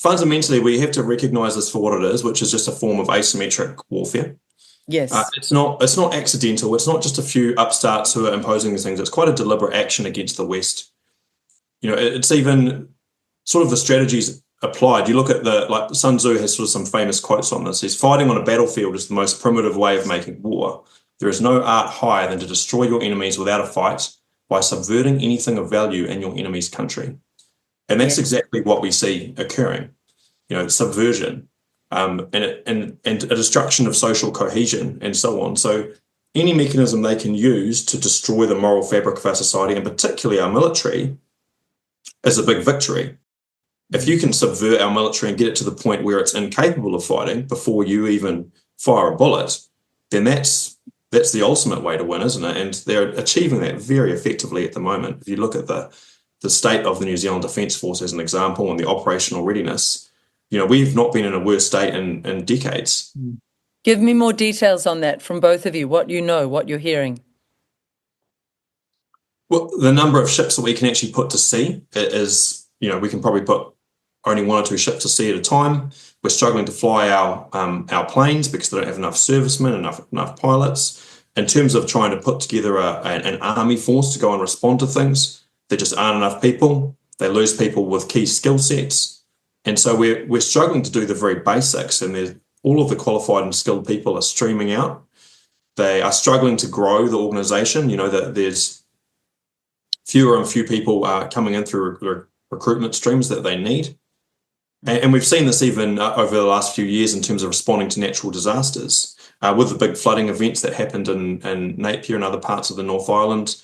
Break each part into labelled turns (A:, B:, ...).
A: fundamentally, we have to recognise this for what it is, which is just a form of asymmetric warfare.
B: Yes.
A: It's not accidental. It's not just a few upstarts who are imposing these things. It's quite a deliberate action against the West. It's even sort of the strategies applied. You look at like Sun Tzu has sort of some famous quotes on this. He's fighting on a battlefield is the most primitive way of making war. There is no art higher than to destroy your enemies without a fight by subverting anything of value in your enemy's country. And that's exactly what we see occurring. Subversion, and a destruction of social cohesion and so on. So any mechanism they can use to destroy the moral fabric of our society, and particularly our military, is a big victory. If you can subvert our military and get it to the point where it's incapable of fighting before you even fire a bullet, then that's the ultimate way to win, isn't it? And they're achieving that very effectively at the moment. If you look at the state of the New Zealand Defence Force as an example and the operational readiness, we've not been in a worse state in decades.
B: Give me more details on that from both of you, what you know, what you're hearing.
A: Well, the number of ships that we can actually put to sea is, we can probably put only one or two ships to sea at a time. We're struggling to fly our planes because they don't have enough servicemen, enough pilots. In terms of trying to put together an army force to go and respond to things, there just aren't enough people. They lose people with key skill sets. And so we're struggling to do the very basics, and all of the qualified and skilled people are streaming out. They are struggling to grow the organisation. That there's fewer and fewer people coming in through recruitment streams that they need. And we've seen this even over the last few years in terms of responding to natural disasters. With the big flooding events that happened in Napier and other parts of the North Island,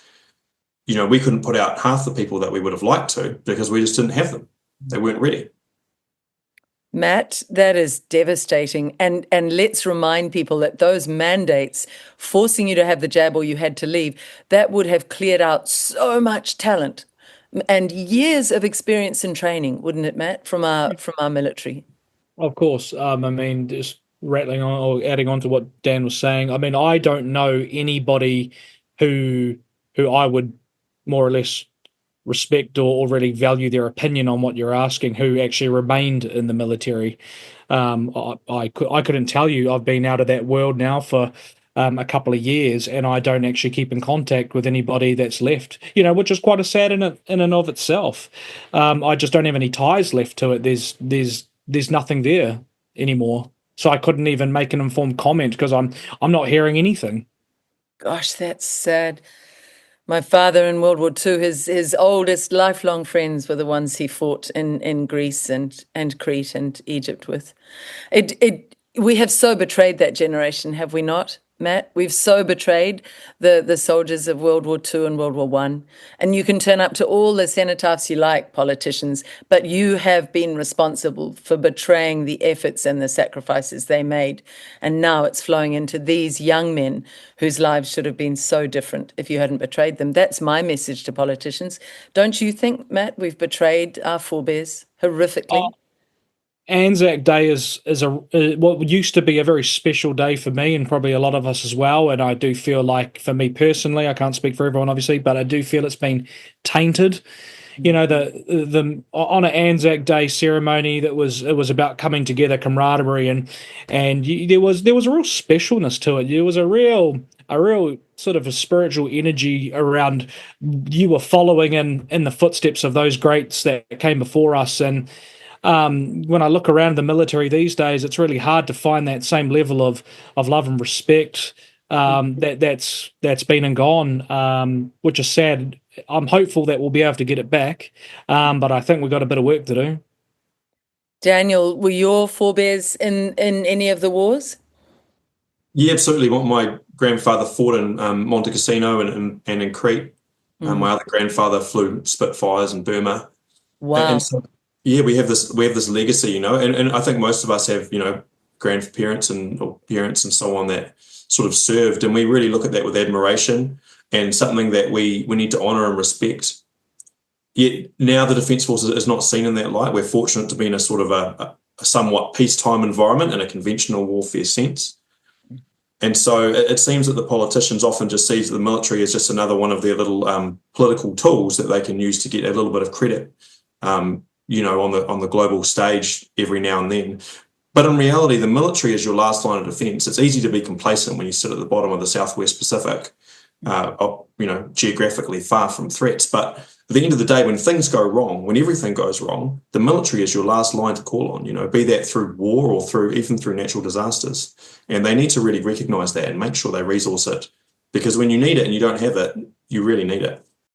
A: we couldn't put out half the people that we would have liked to because we just didn't have them. They weren't ready.
B: Matt, that is devastating. And let's remind people that those mandates forcing you to have the jab or you had to leave, that would have cleared out so much talent and years of experience and training, wouldn't it, Matt, from our military?
C: Of course. Just rattling on or adding on to what Dan was saying. I don't know anybody who I would more or less respect or really value their opinion on what you're asking, who actually remained in the military. I couldn't tell you. I've been out of that world now for a couple of years, and I don't actually keep in contact with anybody that's left, which is quite a sad in and of itself. I just don't have any ties left to it. There's nothing there anymore. So I couldn't even make an informed comment because I'm not hearing anything.
B: Gosh, that's sad. My father in World War II, his oldest lifelong friends were the ones he fought in Greece and Crete and Egypt with. We have so betrayed that generation, have we not, Matt? We've so betrayed the soldiers of World War II and World War I. And you can turn up to all the cenotaphs you like, politicians, but you have been responsible for betraying the efforts and the sacrifices they made. And now it's flowing into these young men whose lives should have been so different if you hadn't betrayed them. That's my message to politicians. Don't you think, Matt, we've betrayed our forebears horrifically?
C: Anzac Day is what used to be a very special day for me and probably a lot of us as well. And I do feel like, for me personally, I can't speak for everyone obviously, but I do feel it's been tainted. The on an Anzac Day ceremony it was about coming together, camaraderie, and there was a real specialness to it. There was a real sort of a spiritual energy around. You were following in the footsteps of those greats that came before us. And when I look around the military these days, it's really hard to find that same level of love and respect that's been and gone, which is sad. I'm hopeful that we'll be able to get it back, but I think we've got a bit of work to do.
B: Daniel, were your forebears in any of the wars?
A: Yeah, absolutely. My grandfather fought in Monte Cassino and in Crete. My other grandfather flew Spitfires in Burma.
B: Wow.
A: And so, yeah, we have this legacy, and I think most of us have, grandparents or parents and so on that sort of served, and we really look at that with admiration and something that we need to honour and respect. Yet now the Defence Force is not seen in that light. We're fortunate to be in a sort of a somewhat peacetime environment in a conventional warfare sense. And so it seems that the politicians often just see the military as just another one of their little political tools that they can use to get a little bit of credit. on the global stage every now and then. But in reality, the military is your last line of defense. It's easy to be complacent when you sit at the bottom of the Southwest Pacific, geographically far from threats. But at the end of the day, when things go wrong, when everything goes wrong, the military is your last line to call on, be that through war or even through natural disasters. And they need to really recognize that and make sure they resource it. Because when you need it and you don't have it, you really need it.